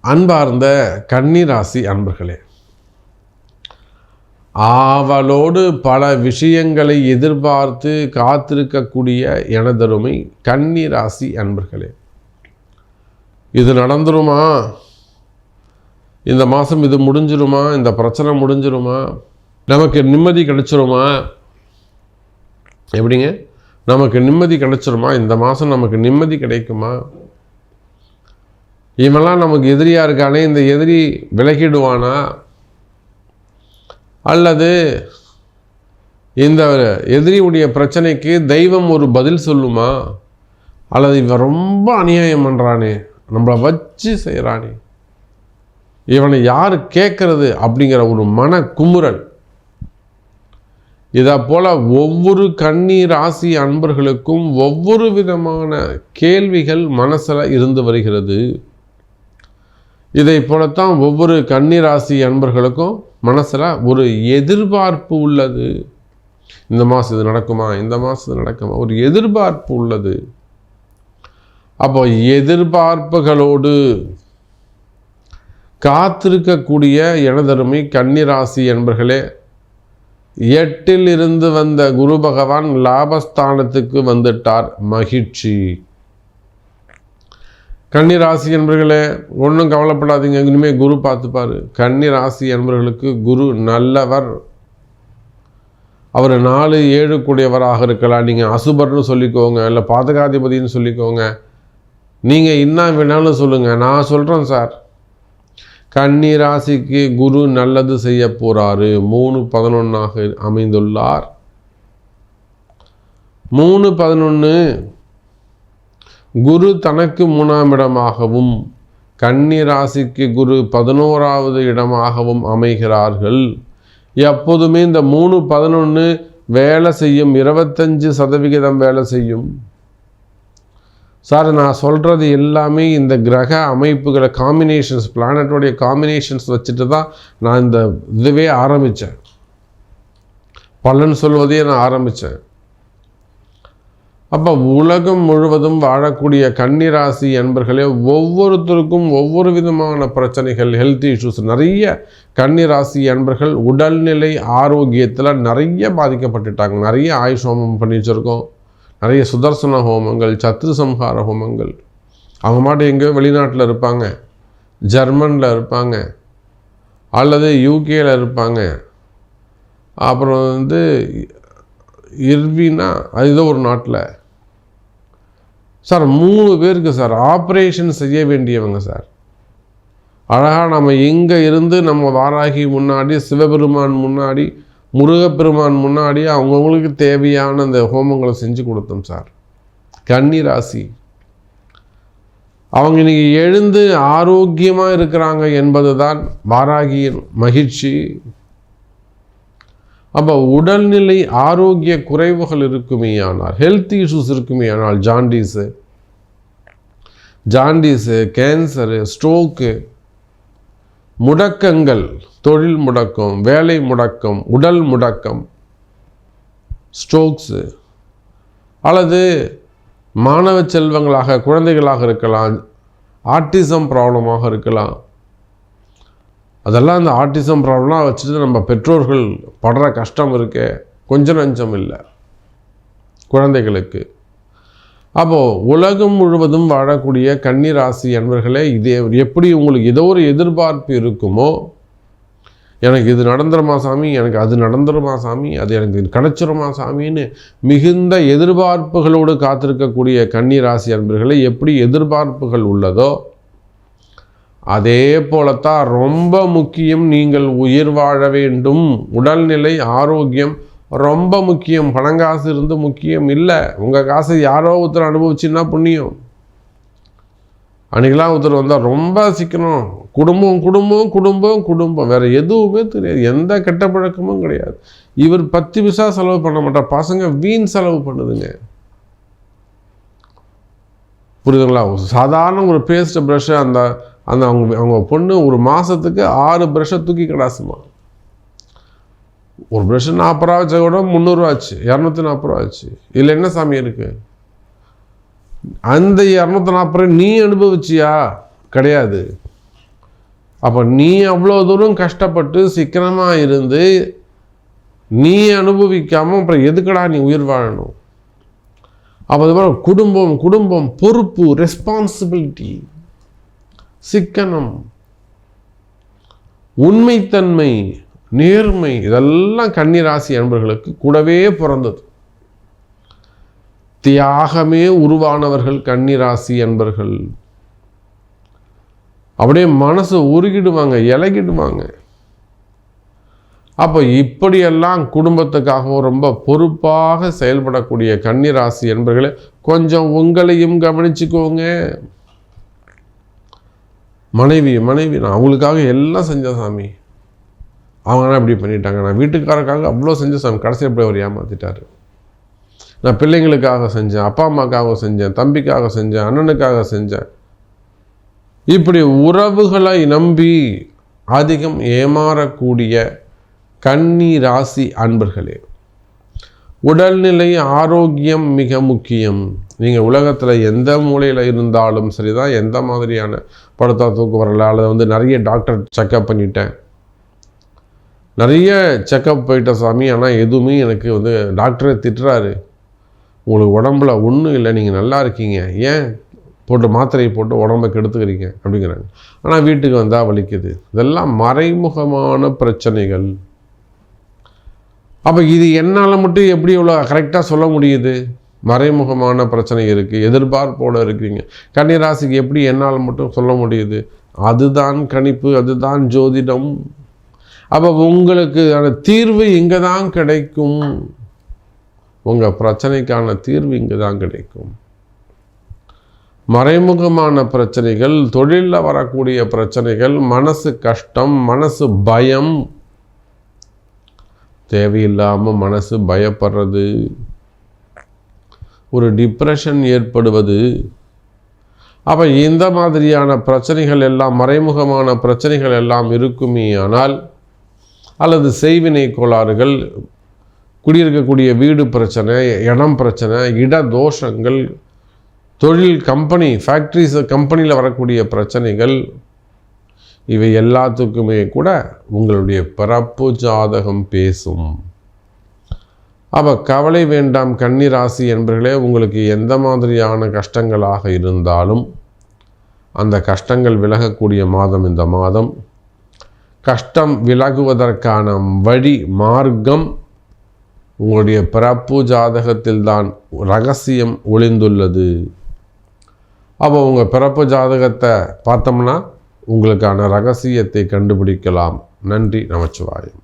அன்பார்ந்த கன்னிராசி அன்பர்களே, ஆவலோடு பல விஷயங்களை எதிர்பார்த்து காத்திருக்கக்கூடிய எனதருமை கன்னிராசி அன்பர்களே, இது நடந்துருமா, இந்த மாதம் இது முடிஞ்சிருமா, இந்த பிரச்சனை முடிஞ்சிருமா, நமக்கு நிம்மதி கிடைச்சிருமா, எப்படிங்க நமக்கு நிம்மதி கிடைச்சிருமா, இந்த மாதம் நமக்கு நிம்மதி கிடைக்குமா, இவெல்லாம் நமக்கு எதிரியாக இருக்கானே, இந்த எதிரி விலகிடுவானா, அல்லது இந்த எதிரியுடைய பிரச்சனைக்கு தெய்வம் ஒரு பதில் சொல்லுமா, அல்லது இவன் ரொம்ப அநியாயம் பண்ணுறானே, நம்மளை வச்சு செய்கிறானே, இவனை யார் கேட்கறது அப்படிங்கிற ஒரு மன குமுறல். இதை போல் ஒவ்வொரு கன்னி ராசி அன்பர்களுக்கும் ஒவ்வொரு விதமான கேள்விகள் மனசில் இருந்து வருகிறது. இதை போலத்தான் ஒவ்வொரு கன்னிராசி அன்பர்களுக்கும் மனசில் ஒரு எதிர்பார்ப்பு உள்ளது. இந்த மாதம் இது நடக்குமா, இந்த மாதம் இது நடக்குமா, ஒரு எதிர்பார்ப்பு உள்ளது. அப்போ எதிர்பார்ப்புகளோடு காத்திருக்கக்கூடிய எனதருமை கன்னிராசி அன்பர்களே, 8ல் இருந்து வந்த குரு பகவான் லாபஸ்தானத்துக்கு வந்துட்டார். மகிழ்ச்சி. கன்னிராசி என்பர்களே, ஒன்றும் கவலைப்படாதீங்க, இனிமேல் குரு பார்த்துப்பார். கன்னிராசி என்பவர்களுக்கு குரு நல்லவர். அவர் 4, 7 கூடியவராக இருக்கலாம். நீங்கள் அசுபர்னு சொல்லிக்கோங்க, இல்லை பாதகாதிபதினு சொல்லிக்கோங்க, நீங்கள் என்ன வேணாலும் சொல்லுங்கள், நான் சொல்கிறேன் சார். கன்னிராசிக்கு குரு நல்லது செய்ய போகிறாரு. 3-11 அமைந்துள்ளார். 3-11 குரு தனக்கு 3ஆம் இடமாகவும் கன்னிராசிக்கு குரு 11வது இடமாகவும் அமைகிறார்கள். எப்போதுமே இந்த 3-11 வேலை செய்யும், 25% வேலை செய்யும். சார், நான் சொல்கிறது எல்லாமே இந்த கிரக அமைப்புகளை காம்பினேஷன்ஸ், பிளானட்டோடைய காம்பினேஷன்ஸ் வச்சுட்டு தான் நான் இந்த இதுவே ஆரம்பித்தேன், பலன் சொல்வதையே நான் ஆரம்பித்தேன். அப்போ உலகம் முழுவதும் வாழக்கூடிய கன்னிராசி என்பர்களே, ஒவ்வொருத்தருக்கும் ஒவ்வொரு விதமான பிரச்சனைகள், ஹெல்த் இஷ்யூஸ் நிறைய. கன்னிராசி என்பர்கள் உடல்நிலை ஆரோக்கியத்தில் நிறைய பாதிக்கப்பட்டுட்டாங்க. நிறைய ஆயுஷ் ஹோமம் பண்ணி வச்சுருக்கோம், நிறைய சுதர்சன ஹோமங்கள், சத்ரு சம்ஹார ஹோமங்கள். அவங்க மாட்டு எங்கேயோ வெளிநாட்டில் இருப்பாங்க, ஜெர்மனில் இருப்பாங்க, அல்லது யூகேயில் இருப்பாங்க, அப்புறம் இர்வினா அது ஏதோ ஒரு நாட்டில். சார் 3 பேருக்கு சார் ஆப்ரேஷன் செய்ய வேண்டியவங்க சார். அழகாக நம்ம எங்கே இருந்து நம்ம வாராகி முன்னாடி, சிவபெருமான் முன்னாடி, முருகப்பெருமான் முன்னாடி அவங்கவுங்களுக்கு தேவையான அந்த ஹோமங்களை செஞ்சு கொடுத்தோம் சார். கன்னிராசி அவங்க இன்னைக்கு எழுந்து ஆரோக்கியமாக இருக்கிறாங்க என்பது தான் வாராகியின் மகிழ்ச்சி. அப்போ உடல்நிலை ஆரோக்கிய குறைவுகள் இருக்குமே ஆனால், ஹெல்த் இஷ்யூஸ் இருக்குமே ஆனால், ஜாண்டிஸு, கேன்சரு, ஸ்ட்ரோக்கு, முடக்கங்கள், தொழில் முடக்கம், வேலை முடக்கம், உடல் முடக்கம், ஸ்ட்ரோக்ஸு, அல்லது மாணவ செல்வங்களாக குழந்தைகளாக இருக்கலாம், ஆட்டிசம் ப்ராப்ளமாக இருக்கலாம். அதெல்லாம் அந்த ஆட்டிசம் ப்ராப்ளம்லாம் வச்சுட்டு நம்ம பெற்றோர்கள் படுற கஷ்டம் இருக்கே, கொஞ்சம் நஞ்சம் இல்லை குழந்தைகளுக்கு. அப்போது உலகம் முழுவதும் வாழக்கூடிய கன்னிராசி அன்பர்களே, இதே எப்படி உங்களுக்கு ஏதோ ஒரு எதிர்பார்ப்பு இருக்குமோ, எனக்கு இது நடந்துருமா சாமி, எனக்கு அது நடந்துருமா சாமி, அது எனக்கு கிடைச்சிருமா சாமின்னு மிகுந்த எதிர்பார்ப்புகளோடு காத்திருக்கக்கூடிய கன்னிராசி அன்பர்களே, எப்படி எதிர்பார்ப்புகள் உள்ளதோ அதே போலத்தான் ரொம்ப முக்கியம். நீங்கள் உயிர் வாழ வேண்டும், உடல்நிலை ஆரோக்கியம் ரொம்ப முக்கியம். பணங்காசு இருந்து முக்கியம் இல்லை. உங்கள் காசை யாரோ ஒருத்தர் அனுபவிச்சுன்னா புண்ணியம். அன்றைக்கெலாம் ஒருத்தர் வந்தால் ரொம்ப சிக்கணும், குடும்பம் குடும்பம் குடும்பம் குடும்பம், வேறு எதுவுமே தெரியாது, எந்த கெட்ட பழக்கமும் கிடையாது. இவர் 10 பைசா செலவு பண்ண மாட்டார், பசங்க வீண் செலவு பண்ணுதுங்க. புரியுதுங்களா? சாதாரண ஒரு பேஸ்ட் ப்ரஷ்ஷை அந்த அந்த அவங்க பொண்ணு ஒரு மாதத்துக்கு 6 ப்ரஷ்ஷை தூக்கி கிடாசுமா. ஒரு ப்ரஷ்ஷு 40 ரூபா வச்சா கூட 300 ரூபா ஆச்சு, 240 ரூபா ஆச்சு. இதில் என்ன சாமி இருக்குது? அந்த 240 நீ அனுபவிச்சியா? கிடையாது. அப்போ நீ அவ்வளோ தூரம் கஷ்டப்பட்டு சிக்கனமாக இருந்து நீ அனுபவிக்காமல் அப்புறம் எதுக்கடா நீ உயிர் வாழணும்? அப்போ அது மாதிரி குடும்பம் பொறுப்பு, ரெஸ்பான்சிபிலிட்டி, சிக்கனம், உண்மைத்தன்மை, நேர்மை, இதெல்லாம் கன்னி ராசி அன்பர்களுக்கு கூடவே பிறந்தது. தியாகமே உருவானவர்கள் கன்னி ராசி அன்பர்கள். அப்படியே மனசு உருகிடுவாங்க, இலகிடுவாங்க. அப்போ இப்படியெல்லாம் குடும்பத்துக்காகவும் ரொம்ப பொறுப்பாக செயல்படக்கூடிய கன்னி ராசி என்பர்களே, கொஞ்சம் உங்களையும் கவனிச்சுக்கோங்க. மனைவி நான் அவங்களுக்காக எல்லாம் செஞ்சேன் சாமி, அவங்களாம் இப்படி பண்ணிட்டாங்க, நான் வீட்டுக்காரருக்காக அவ்வளோ செஞ்ச சாமி, கடைசியில் எப்படி அவர் ஏமாற்றிட்டாரு. நான் பிள்ளைங்களுக்காக செஞ்சேன், அப்பா அம்மாக்காக செஞ்சேன், தம்பிக்காக செஞ்சேன், அண்ணனுக்காக செஞ்சேன். இப்படி உறவுகளை நம்பி அதிகம் ஏமாறக்கூடிய கன்னி ராசி அன்பர்களே, உடல்நிலை ஆரோக்கியம் மிக முக்கியம். நீங்கள் உலகத்தில் எந்த மூலையில் இருந்தாலும் சரிதான், எந்த மாதிரியான படுத்தா தூக்கம் வரல, அல்லது நிறைய டாக்டர் செக்கப் பண்ணிட்டேன், நிறைய செக்கப் போயிட்ட சாமி, ஆனால் எதுவுமே எனக்கு டாக்டரே திட்டுறாரு, உங்களுக்கு உடம்புல ஒன்றும் இல்லை, நீங்கள் நல்லா இருக்கீங்க, ஏன் போட்டு மாத்திரையை போட்டு உடம்பை கெடுத்துக்கிறீங்க அப்படிங்கிறாங்க. ஆனால் வீட்டுக்கு வந்தால் வலிக்குது. இதெல்லாம் மறைமுகமான பிரச்சனைகள். அப்போ இது என்னால் மட்டும் எப்படி இவ்வளோ கரெக்டாக சொல்ல முடியுது? மறைமுகமான பிரச்சனை இருக்குது, எதிர்பார்ப்போடு இருக்கிறீங்க. கன்னிராசிக்கு எப்படி என்னால் மட்டும் சொல்ல முடியுது? அதுதான் கணிப்பு, அதுதான் ஜோதிடம். அப்போ உங்களுக்கு தீர்வு இங்கே தான் கிடைக்கும். உங்கள் பிரச்சனைக்கான தீர்வு இங்கே தான் கிடைக்கும். மறைமுகமான பிரச்சனைகள், தொழிலில் வரக்கூடிய பிரச்சனைகள், மனசு கஷ்டம், மனசு பயம், தேவையில்லாமல் மனசு பயப்படுறது, ஒரு டிப்ரெஷன் ஏற்படுவது. அப்போ இந்த மாதிரியான பிரச்சனைகள் எல்லாம், மறைமுகமான பிரச்சனைகள் எல்லாம் இருக்குமே ஆனால், அல்லது செய்வினை கோளாறுகள், குடியிருக்கக்கூடிய வீடு பிரச்சனை, இடம் பிரச்சனை, இட தோஷங்கள், தொழில் கம்பெனி, ஃபேக்ட்ரிஸ், கம்பெனியில் வரக்கூடிய பிரச்சனைகள், இவை எல்லாத்துக்குமே கூட உங்களுடைய பிறப்பு ஜாதகம் பேசும். அப்போ கவலை வேண்டாம் கன்னி ராசி என்பர்களே, உங்களுக்கு எந்த மாதிரியான கஷ்டங்களாக இருந்தாலும் அந்த கஷ்டங்கள் விலகக்கூடிய மாதம் இந்த மாதம். கஷ்டம் விலகுவதற்கான வழி, மார்க்கம் உங்களுடைய பிறப்பு ஜாதகத்தில் தான் ரகசியம் ஒளிந்துள்ளது. அப்போ உங்கள் பிறப்பு ஜாதகத்தை பார்த்தோம்னா உங்களுக்கான ரகசியத்தை கண்டுபிடிக்கலாம். நன்றி, நமச்சிவாயம்.